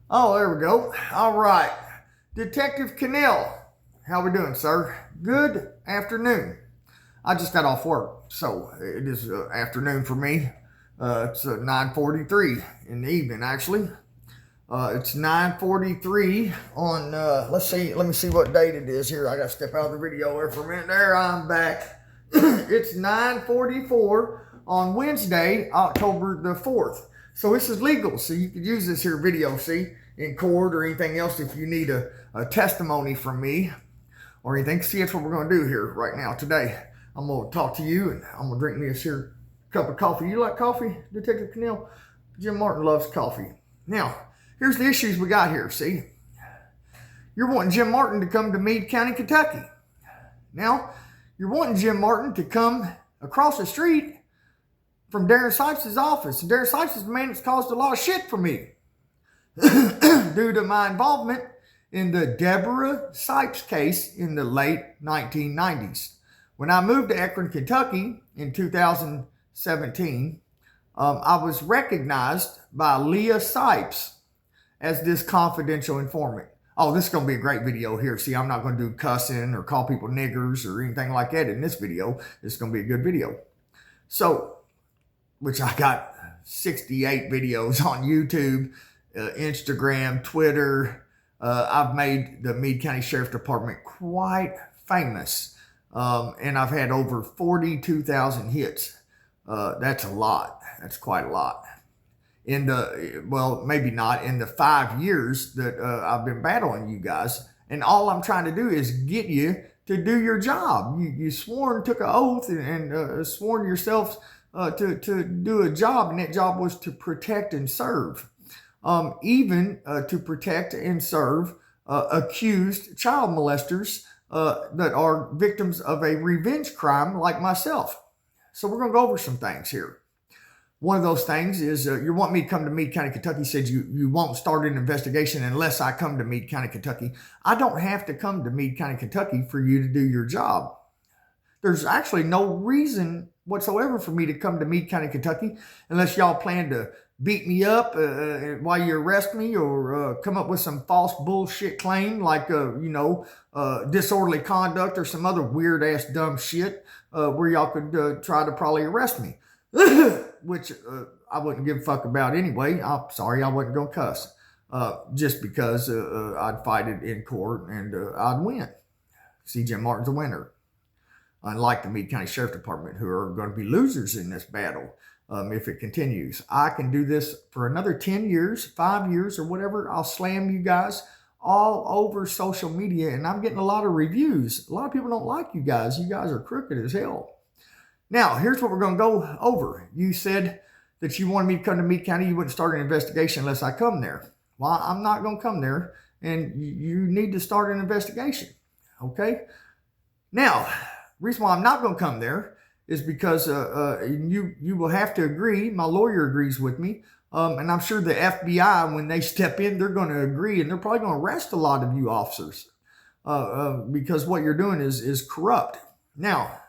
Oh, there we go. All right. Detective Knell, how we doing, sir? Good afternoon. I just got off work, so it is afternoon for me. It's 9:43 in the evening, actually. It's 9:43 on, let me see what date it is here. I got to step out of the video there for a minute. There, I'm back. It's 9:44 on Wednesday, October the 4th. So this is legal, so you could use this here video, see, in court or anything else if you need a testimony from me or anything. See, that's what we're going to do here right now today. I'm going to talk to you, and I'm going to drink me a here cup of coffee. You like coffee, Detective Knell? Jim Martin loves coffee. Now, here's the issues we got here, see. You're wanting Jim Martin to come to Meade County, Kentucky. Now, you're wanting Jim Martin to come across the street from Darren Sipes' office. And Darren Sipes is the man that's caused a lot of shit for me due to my involvement in the Deborah Sipes case in the late 1990s. When I moved to Akron, Kentucky in 2017, I was recognized by Leah Sipes as this confidential informant. Oh, this is going to be a great video here. See, I'm not going to do cussing or call people niggers or anything like that in this video. It's going to be a good video. So, which I got 68 videos on YouTube, Instagram, Twitter. I've made the Meade County Sheriff Department quite famous. And I've had over 42,000 hits. That's a lot. That's quite a lot. Maybe not in the 5 years that I've been battling you guys. And all I'm trying to do is get you to do your job. You sworn, took an oath, and sworn yourselves to do a job, and that job was to protect and serve. Even to protect and serve accused child molesters that are victims of a revenge crime like myself. So we're going to go over some things here. One of those things is you want me to come to Meade County, Kentucky. Said you won't start an investigation unless I come to Meade County, Kentucky. I don't have to come to Meade County, Kentucky for you to do your job. There's actually no reason whatsoever for me to come to Meade County, Kentucky, unless y'all plan to beat me up while you arrest me, or come up with some false bullshit claim like disorderly conduct or some other weird ass dumb shit where y'all could try to probably arrest me. Which I wouldn't give a fuck about anyway. I'm sorry, I wasn't going to cuss. Just because I'd fight it in court and I'd win. See, Jim Martin's a winner. Unlike the Meade County Sheriff Department, who are going to be losers in this battle if it continues. I can do this for another 10 years, 5 years, or whatever. I'll slam you guys all over social media, and I'm getting a lot of reviews. A lot of people don't like you guys. You guys are crooked as hell. Now, here's what we're going to go over. You said that you wanted me to come to Meade County. You wouldn't start an investigation unless I come there. Well, I'm not going to come there, and you need to start an investigation. Okay? Now, the reason why I'm not going to come there is because you will have to agree. My lawyer agrees with me. And I'm sure the FBI, when they step in, they're going to agree, and they're probably going to arrest a lot of you officers because what you're doing is corrupt. Now,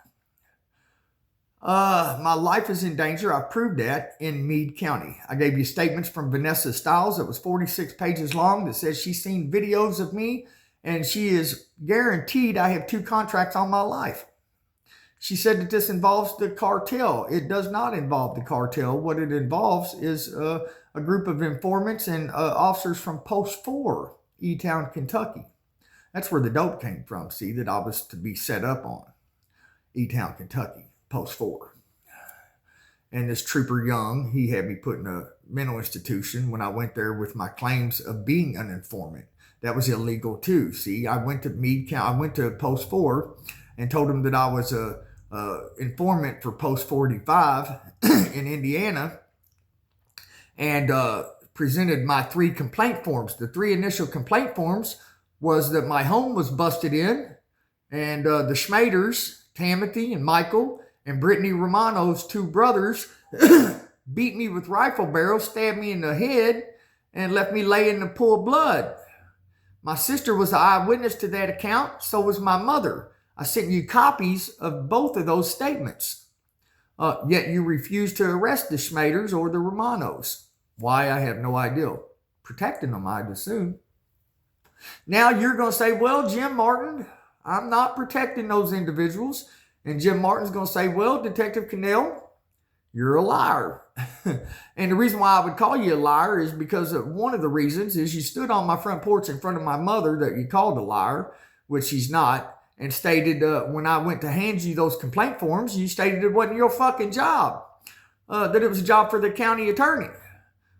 my life is in danger. I've proved that in Meade County. I gave you statements from Vanessa Stiles that was 46 pages long that says she's seen videos of me, and she is guaranteed I have 2 contracts on my life. She said that this involves the cartel. It does not involve the cartel. What it involves is a group of informants and officers from Post 4, E-Town, Kentucky. That's where the dope came from, see, that I was to be set up on. E-Town, Kentucky, Post 4. And this Trooper Young, he had me put in a mental institution when I went there with my claims of being an informant. That was illegal too. See, I went to Meade County, I went to Post 4 and told him that I was a informant for Post 45 in Indiana, and presented my 3 complaint forms. The 3 initial complaint forms was that my home was busted in, and the Schmaders, Timothy and Michael, and Brittany Romano's 2 brothers beat me with rifle barrels, stabbed me in the head, and left me lay in the pool of blood. My sister was an eyewitness to that account, so was my mother. I sent you copies of both of those statements. Yet you refused to arrest the Schmaders or the Romanos. Why, I have no idea. protecting them, I'd assume. Now you're going to say, well, Jim Martin, I'm not protecting those individuals. And Jim Martin's going to say, well, Detective Knell, you're a liar. And the reason why I would call you a liar is because one of the reasons is you stood on my front porch in front of my mother that you called a liar, which she's not, and stated when I went to hand you those complaint forms, you stated it wasn't your fucking job, that it was a job for the county attorney.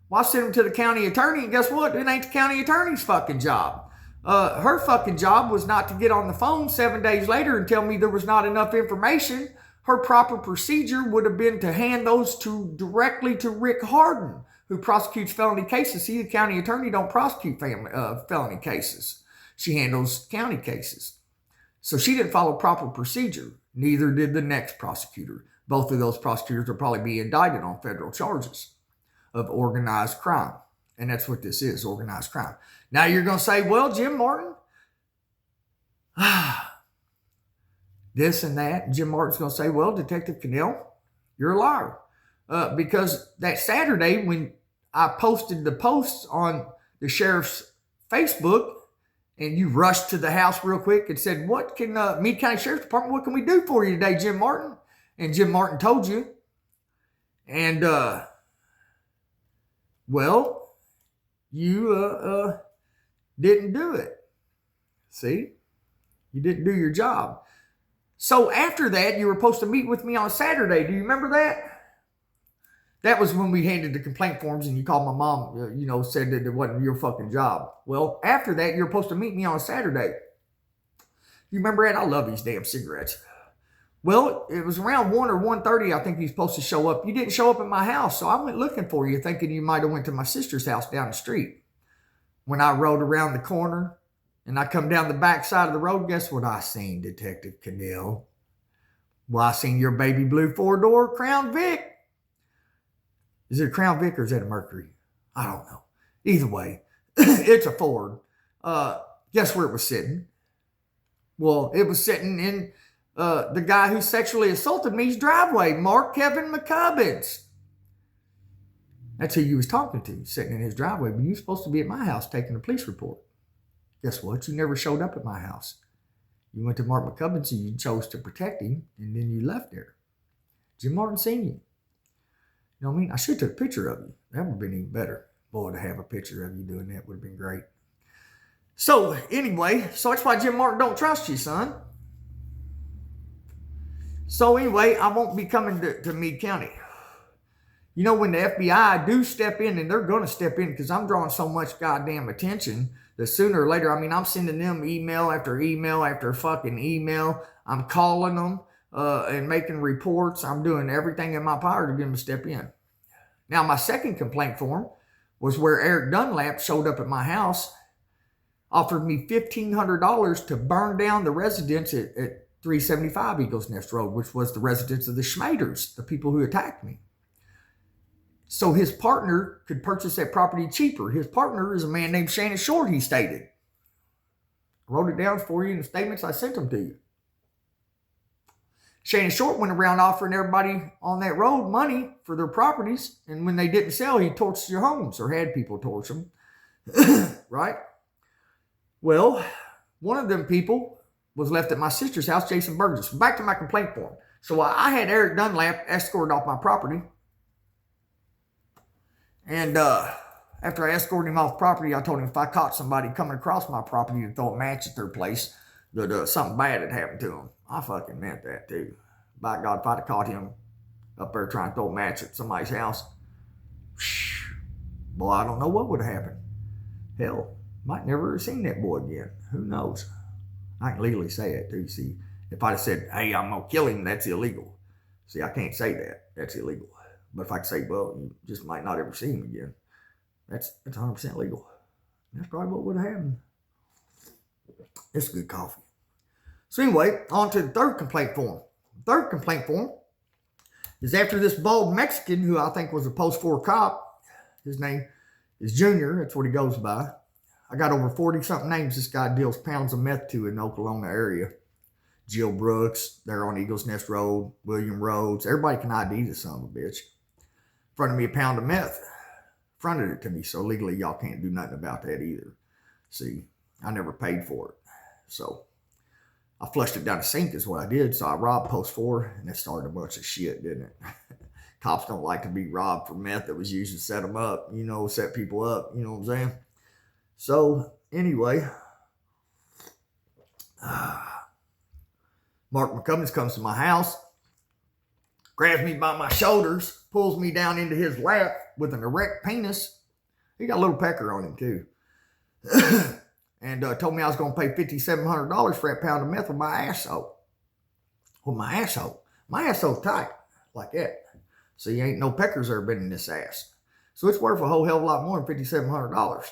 Well, I sent them to the county attorney, and guess what? It ain't the county attorney's fucking job. Her fucking job was not to get on the phone 7 days later and tell me there was not enough information. Her proper procedure would have been to hand those directly to Rick Harden, who prosecutes felony cases. See, the county attorney don't prosecute felony cases. She handles county cases. So she didn't follow proper procedure. Neither did the next prosecutor. Both of those prosecutors will probably be indicted on federal charges of organized crime. And that's what this is, organized crime. Now you're going to say, well, Jim Martin, this and that. And Jim Martin's going to say, well, Detective Knell, you're a liar. Because that Saturday when I posted the posts on the sheriff's Facebook, and you rushed to the house real quick and said, what can Meade County Sheriff's Department, what can we do for you today, Jim Martin? And Jim Martin told you. And, well, you didn't do it. See? You didn't do your job. So after that, you were supposed to meet with me on Saturday. Do you remember that? That was when we handed the complaint forms and you called my mom, said that it wasn't your fucking job. Well, after that, you're supposed to meet me on Saturday. You remember that? I love these damn cigarettes. Well, it was around 1 or 1:30, I think you're supposed to show up. You didn't show up at my house, so I went looking for you, thinking you might have went to my sister's house down the street. When I rode around the corner and I come down the back side of the road, guess what I seen, Detective Knell? Well, I seen your baby blue 4-door Crown Vic. Is it a Crown Vic or is that a Mercury? I don't know. Either way, it's a Ford. Guess where it was sitting? Well, it was sitting in the guy who sexually assaulted me's driveway, Mark Kevin McCubbins. That's who you was talking to, sitting in his driveway. But you were supposed to be at my house taking a police report. Guess what? You never showed up at my house. You went to Mark McCubbins and you chose to protect him, and then you left there. Jim Martin seen you. You know what I mean? I should have took a picture of you. That would have been even better. Boy, to have a picture of you doing that would have been great. So, anyway, that's why Jim Martin don't trust you, son. So, anyway, I won't be coming to Meade County. You know, when the FBI do step in, and they're going to step in because I'm drawing so much goddamn attention that sooner or later, I'm sending them email after email after fucking email. I'm calling them. And making reports. I'm doing everything in my power to get him to step in. Now, my second complaint form was where Eric Dunlap showed up at my house, offered me $1,500 to burn down the residence at 375 Eagles Nest Road, which was the residence of the Schmaders, the people who attacked me. So his partner could purchase that property cheaper. His partner is a man named Shannon Short, he stated. I wrote it down for you in the statements. I sent them to you. Shannon Short went around offering everybody on that road money for their properties. And when they didn't sell, he torched your homes or had people torch them. Right? Well, one of them people was left at my sister's house, Jason Burgess. Back to my complaint form. So I had Eric Dunlap escorted off my property. And after I escorted him off property, I told him if I caught somebody coming across my property to throw a match at their place, that something bad had happened to him. I fucking meant that too. By God, if I'd have caught him up there trying to throw a match at somebody's house, boy, I don't know what would have happened. Hell, might never have seen that boy again. Who knows? I can legally say it too. See, if I'd have said, hey, I'm going to kill him, that's illegal. See, I can't say that. That's illegal. But if I could say, well, you just might not ever see him again, that's 100% legal. That's probably what would have happened. It's good coffee. So anyway, on to the third complaint form. The third complaint form is after this bald Mexican who I think was a post 4 cop. His name is Junior. That's what he goes by. I got over 40-something names this guy deals pounds of meth to in the Oklahoma area. Jill Brooks, there on Eagles Nest Road, William Rhodes. Everybody can ID this son of a bitch. In front of me, a pound of meth. fronted it to me. So legally, y'all can't do nothing about that either. See, I never paid for it. So I flushed it down the sink is what I did. So I robbed post 4, and it started a bunch of shit, didn't it? Cops don't like to be robbed for meth that was used to set them up, set people up, you know what I'm saying? So anyway, Mark McCubbins comes to my house, grabs me by my shoulders, pulls me down into his lap with an erect penis. He got a little pecker on him too. And told me I was going to pay $5,700 for that pound of meth with my asshole. With my asshole. My asshole's tight, like that. See, ain't no peckers ever been in this ass. So it's worth a whole hell of a lot more than $5,700.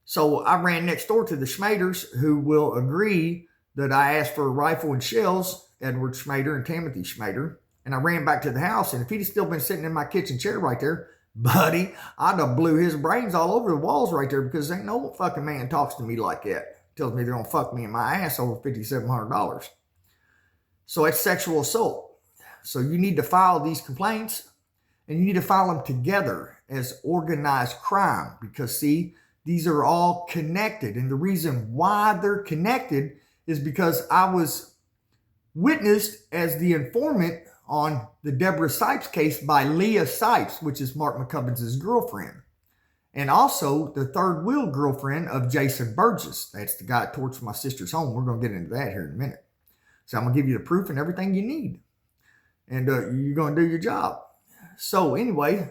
So I ran next door to the Schmaders, who will agree that I asked for a rifle and shells, Edward Schmader and Timothy Schmader. And I ran back to the house, and if he'd still been sitting in my kitchen chair right there, buddy, I'd have blew his brains all over the walls right there, because ain't no fucking man talks to me like that. Tells me they're going to fuck me in my ass over $5,700. So it's sexual assault. So you need to file these complaints, and you need to file them together as organized crime, because see, these are all connected. And the reason why they're connected is because I was witnessed as the informant on the Deborah Sipes case by Leah Sipes, which is Mark McCubbins' girlfriend. And also the third wheel girlfriend of Jason Burgess. That's the guy that torched my sister's home. We're going to get into that here in a minute. So I'm going to give you the proof and everything you need. And you're going to do your job. So anyway,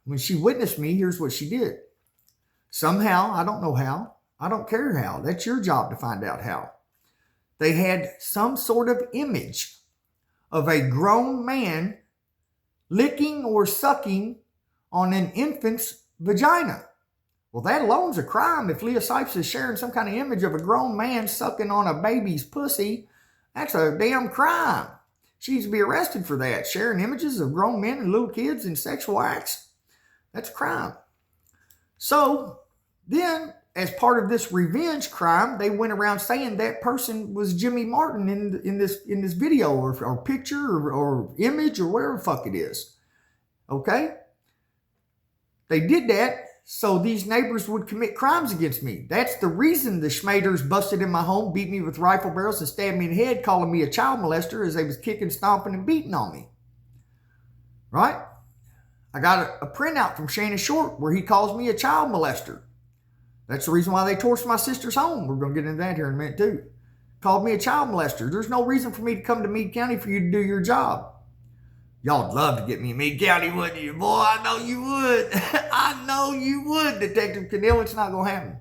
when she witnessed me, here's what she did. Somehow, I don't know how. I don't care how. That's your job to find out how. They had some sort of image of a grown man licking or sucking on an infant's vagina. Well, that alone's a crime. If Leah Sipes is sharing some kind of image of a grown man sucking on a baby's pussy, that's a damn crime. She needs to be arrested for that. Sharing images of grown men and little kids in sexual acts, that's a crime. So then, as part of this revenge crime, they went around saying that person was Jimmy Martin in this video or picture or image or whatever the fuck it is. Okay? They did that so these neighbors would commit crimes against me. That's the reason the Schmaders busted in my home, beat me with rifle barrels, and stabbed me in the head, calling me a child molester as they was kicking, stomping, and beating on me. Right? I got a printout from Shannon Short where he calls me a child molester. That's the reason why they torched my sister's home. We're going to get into that here in a minute too. Called me a child molester. There's no reason for me to come to Meade County for you to do your job. Y'all'd love to get me in Meade County, wouldn't you? Boy, I know you would. I know you would, Detective Knell. It's not going to happen.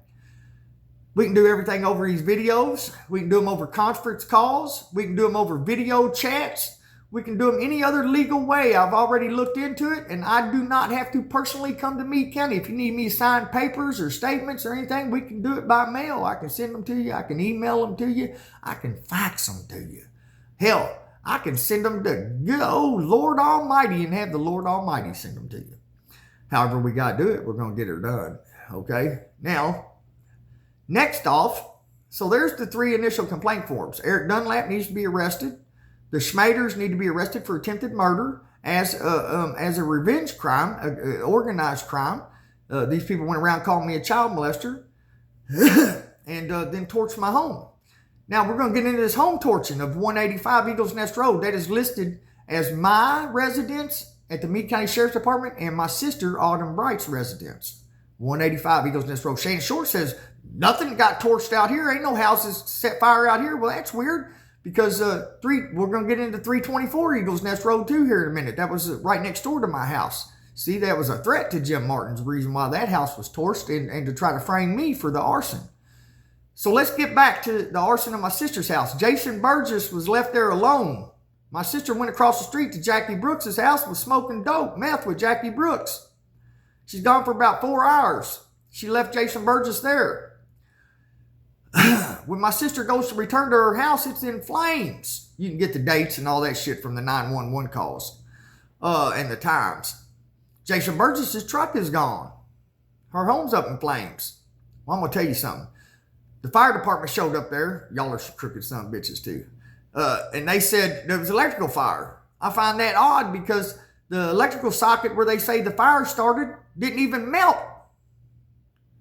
We can do everything over these videos. We can do them over conference calls. We can do them over video chats. We can do them any other legal way. I've already looked into it, and I do not have to personally come to Meade County. If you need me to sign papers or statements or anything, we can do it by mail. I can send them to you. I can email them to you. I can fax them to you. Hell, I can send them to good old Lord Almighty and have the Lord Almighty send them to you. However we got to do it, we're going to get it done. Okay? Now, next off, so there's the 3 initial complaint forms. Eric Dunlap needs to be arrested. The Schmaders need to be arrested for attempted murder as a revenge crime, organized crime. These people went around calling me a child molester and then torched my home. Now, we're going to get into this home torching of 185 Eagles Nest Road. That is listed as my residence at the Meade County Sheriff's Department and my sister, Autumn Bright's residence. 185 Eagles Nest Road. Shannon Short says, nothing got torched out here. Ain't no houses set fire out here. Well, that's weird. Because we're going to get into 324 Eagles Nest Road too here in a minute. That was right next door to my house. See, that was a threat to Jim Martin's reason why that house was torched and to try to frame me for the arson. So let's get back to the arson of my sister's house. Jason Burgess was left there alone. My sister went across the street to Jackie Brooks' house, was smoking dope, meth with Jackie Brooks. She's gone for about 4 hours. She left Jason Burgess there. When my sister goes to return to her house, it's in flames. You can get the dates and all that shit from the 911 calls and the times. Jason Burgess' truck is gone. Her home's up in flames. Well, I'm going to tell you something. The fire department showed up there. Y'all are some crooked son of bitches too. And they said there was electrical fire. I find that odd because The electrical socket where they say the fire started didn't even melt.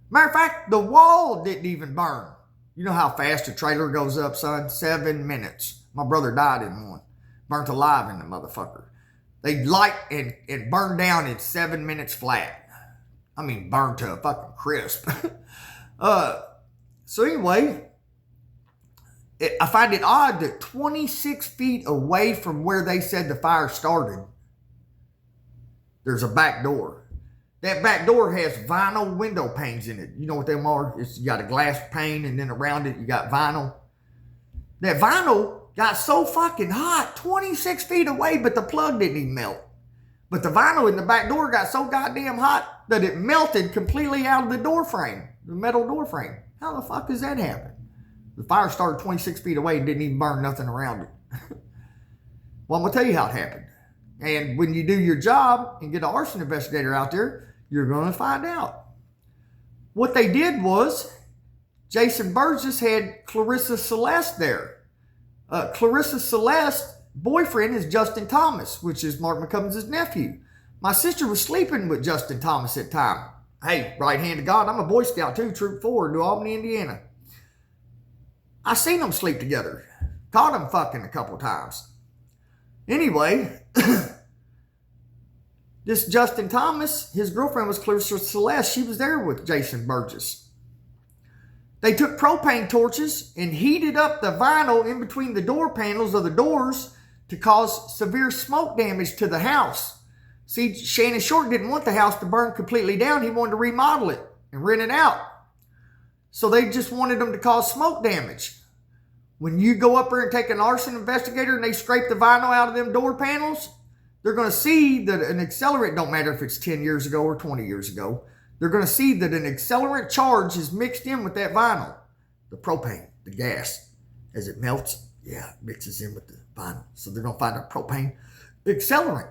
Matter of fact, the wall didn't even burn. You know how fast a trailer goes up, son? 7 minutes. My brother died in one. Burnt alive in the motherfucker. They light and burn down in 7 minutes flat. I mean, burned to a fucking crisp. So anyway, I find it odd that 26 feet away from where they said the fire started, there's a back door. That back door has vinyl window panes in it. You know what them are? You got a glass pane, and then around it you got vinyl. That vinyl got so fucking hot, 26 feet away, but the plug didn't even melt. But the vinyl in the back door got so goddamn hot that it melted completely out of the door frame, the metal door frame. How the fuck does that happen? The fire started 26 feet away and didn't even burn nothing around it. Well, I'm going to tell you how it happened. And when you do your job and get an arson investigator out there, you're going to find out. What they did was, Jason Burgess had Clarissa Celeste there. Clarissa Celeste's boyfriend is Justin Thomas, which is Mark McCubbins' nephew. My sister was sleeping with Justin Thomas at the time. Hey, right hand of God, I'm a Boy Scout too, Troop 4, New Albany, Indiana. I seen them sleep together. Caught them fucking a couple times. Anyway, this Justin Thomas, his girlfriend was Clarissa Celeste. She was there with Jason Burgess. They took propane torches and heated up the vinyl in between the door panels of the doors to cause severe smoke damage to the house. See, Shannon Short didn't want the house to burn completely down. He wanted to remodel it and rent it out. So they just wanted them to cause smoke damage. When you go up there and take an arson investigator and they scrape the vinyl out of them door panels, they're going to see that an accelerant, don't matter if it's 10 years ago or 20 years ago, they're going to see that an accelerant charge is mixed in with that vinyl. The propane, the gas, as it melts, it mixes in with the vinyl. So they're going to find a propane accelerant.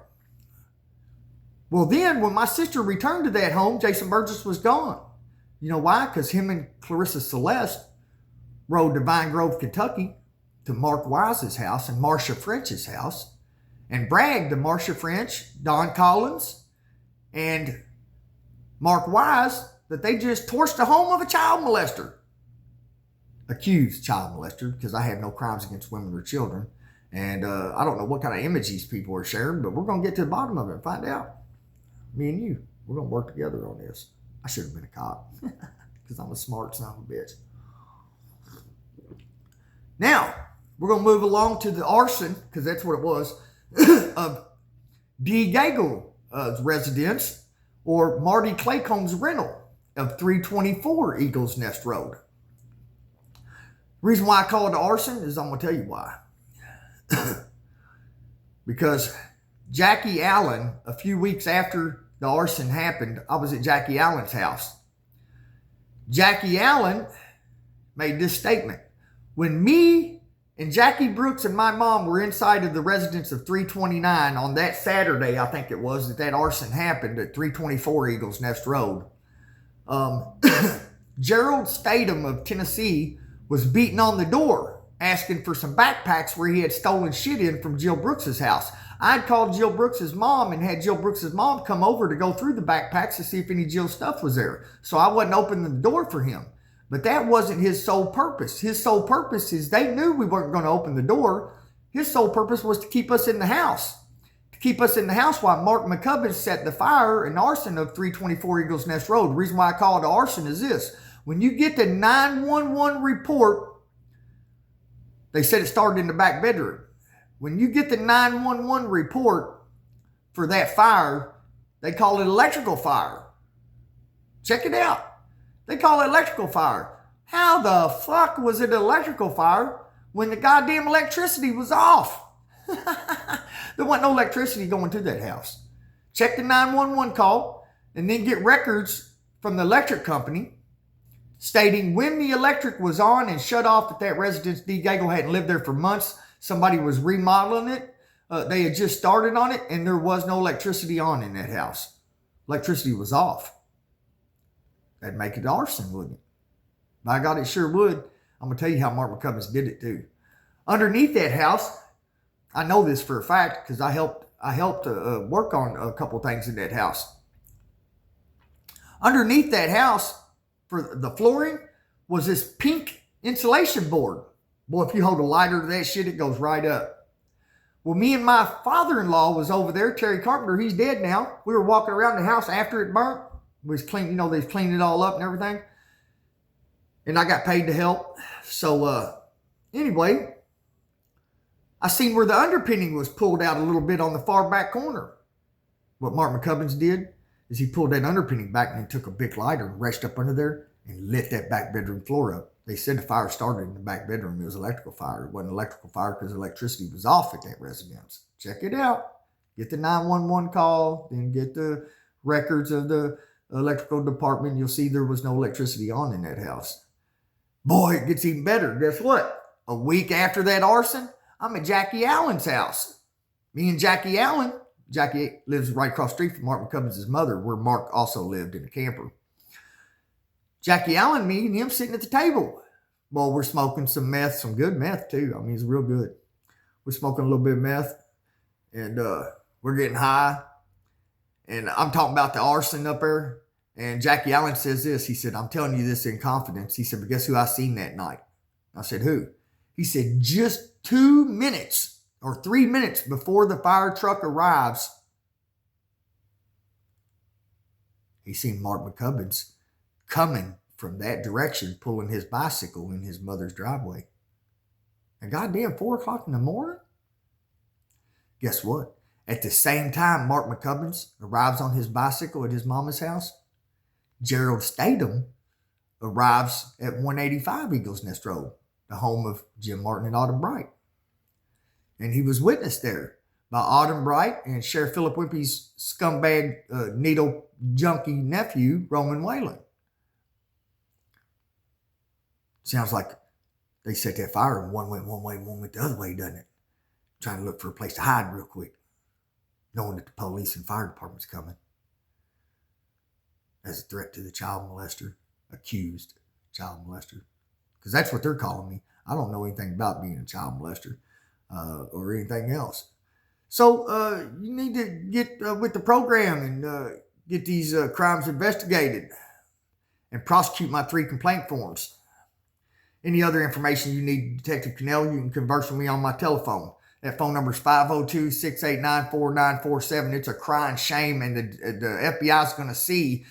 Well, then when my sister returned to that home, Jason Burgess was gone. You know why? Because him and Clarissa Celeste rode to Vine Grove, Kentucky to Mark Wise's house and Marcia French's house and bragged to Marcia French, Don Collins, and Mark Wise that they just torched the home of a child molester. Accused child molester, because I have no crimes against women or children. And I don't know what kind of image these people are sharing, but we're going to get to the bottom of it and find out. Me and you, we're going to work together on this. I should have been a cop because I'm a smart son of a bitch. Now, we're going to move along to the arson, because that's what it was, of D. Gagel's residence, or Marty Claycomb's rental of 324 Eagles Nest Road. The reason why I call it arson is I'm going to tell you why. Because Jackie Allen, a few weeks after the arson happened, I was at Jackie Allen's house. Jackie Allen made this statement. When me and Jackie Brooks and my mom were inside of the residence of 329 on that Saturday, I think it was, that arson happened at 324 Eagles Nest Road, Gerald Statham of Tennessee was beating on the door, asking for some backpacks where he had stolen shit in from Jill Brooks's house. I'd called Jill Brooks's mom and had Jill Brooks's mom come over to go through the backpacks to see if any Jill stuff was there. So I wasn't opening the door for him. But that wasn't his sole purpose. His sole purpose is they knew we weren't going to open the door. His sole purpose was to keep us in the house. To keep us in the house while Mark McCubbins set the fire and arson of 324 Eagles Nest Road. The reason why I call it arson is this. When you get the 911 report, they said it started in the back bedroom. When you get the 911 report for that fire, they call it electrical fire. Check it out. They call it electrical fire. How the fuck was it electrical fire when the goddamn electricity was off? There wasn't no electricity going to that house. Check the 911 call and then get records from the electric company stating when the electric was on and shut off at that residence. D. Gagel hadn't lived there for months. Somebody was remodeling it. They had just started on it and there was no electricity on in that house. Electricity was off. That'd make it arson, wouldn't it? By God, it sure would. I'm going to tell you how Mark McCubbins did it too. Underneath that house, I know this for a fact because I I helped work on a couple things in that house. Underneath that house, for the flooring, was this pink insulation board. Boy, if you hold a lighter to that shit, it goes right up. Well, me and my father-in-law was over there, Terry Carpenter. He's dead now. We were walking around the house after it burnt. We was clean, they was cleaning it all up and everything. And I got paid to help. So, anyway, I seen where the underpinning was pulled out a little bit on the far back corner. What Mark McCubbins did is he pulled that underpinning back and then took a big lighter and reached up under there and lit that back bedroom floor up. They said the fire started in the back bedroom. It was electrical fire. It wasn't electrical fire because electricity was off at that residence. Check it out. Get the 911 call, then get the records of the electrical department. You'll see there was no electricity on in that house. Boy, it gets even better. Guess what? A week after that arson, I'm at Jackie Allen's house. Me and Jackie Allen, Jackie lives right across the street from Mark McCubbins' mother, where Mark also lived in a camper. Jackie Allen, me and him sitting at the table. Well, we're smoking some meth, some good meth too. I mean, it's real good. We're smoking a little bit of meth and we're getting high. And I'm talking about the arson up there. And Jackie Allen says this. He said, I'm telling you this in confidence. He said, but guess who I seen that night? I said, who? He said, just 2 minutes or 3 minutes before the fire truck arrives, he seen Mark McCubbins coming from that direction, pulling his bicycle in his mother's driveway. And goddamn, 4 o'clock in the morning? Guess what? At the same time Mark McCubbins arrives on his bicycle at his mama's house, Gerald Statham arrives at 185 Eagles Nest Road, the home of Jim Martin and Autumn Bright. And he was witnessed there by Autumn Bright and Sheriff Philip Wimpy's scumbag needle junkie nephew, Roman Whalen. Sounds like they set that fire and one went one way and one went the other way, doesn't it? Trying to look for a place to hide real quick, knowing that the police and fire department's coming as a threat to the child molester, accused child molester. Because that's what they're calling me. I don't know anything about being a child molester or anything else. So you need to get with the program and get these crimes investigated and prosecute my 3 complaint forms. Any other information you need, Detective Knell, you can converse with me on my telephone. That phone number is 502-689-4947. It's a crying shame, and the FBI is going to see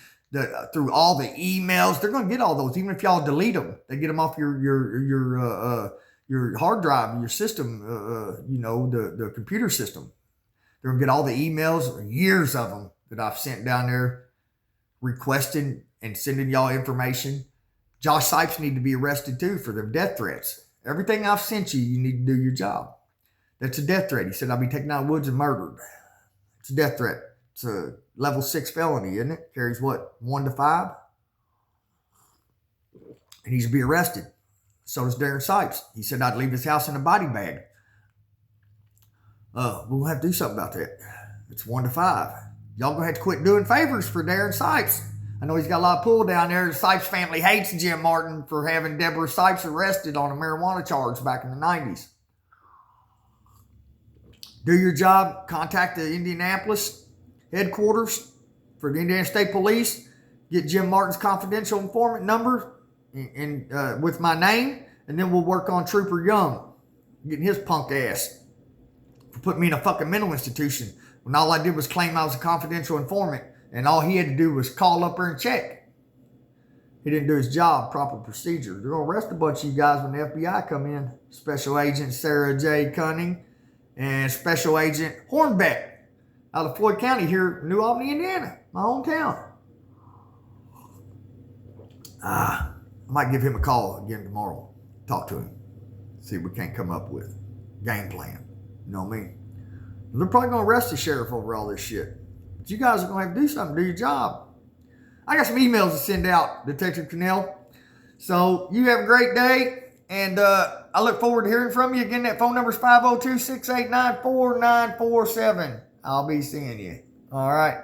through all the emails. They're going to get all those, even if y'all delete them. They get them off your hard drive, your system, the computer system. They're going to get all the emails, years of them that I've sent down there, requesting and sending y'all information. Josh Sipes need to be arrested too for the death threats. Everything I've sent you, you need to do your job. That's a death threat. He said, I'll be taken out of the woods and murdered. It's a death threat. It's a level 6 felony, isn't it? Carries what, 1 to 5? He needs to be arrested. So does Darren Sipes. He said I'd leave his house in a body bag. We'll have to do something about that. It's 1 to 5. Y'all gonna have to quit doing favors for Darren Sipes. I know he's got a lot of pull down there. The Sipes family hates Jim Martin for having Deborah Sipes arrested on a marijuana charge back in the 90s. Do your job. Contact the Indianapolis headquarters for the Indiana State Police. Get Jim Martin's confidential informant number and with my name, and then we'll work on Trooper Young, getting his punk ass for putting me in a fucking mental institution when all I did was claim I was a confidential informant. And all he had to do was call up there and check. He didn't do his job, proper procedure. They're going to arrest a bunch of you guys when the FBI come in. Special Agent Sarah J. Cunning and Special Agent Hornbeck out of Floyd County here in New Albany, Indiana, my hometown. I might give him a call again tomorrow. Talk to him. See what we can't come up with. Game plan. You know what I mean? They're probably going to arrest the sheriff over all this shit. But you guys are going to have to do something, do your job. I got some emails to send out, Detective Knell. So you have a great day, and I look forward to hearing from you. Again, that phone number is 502-689-4947. I'll be seeing you. All right.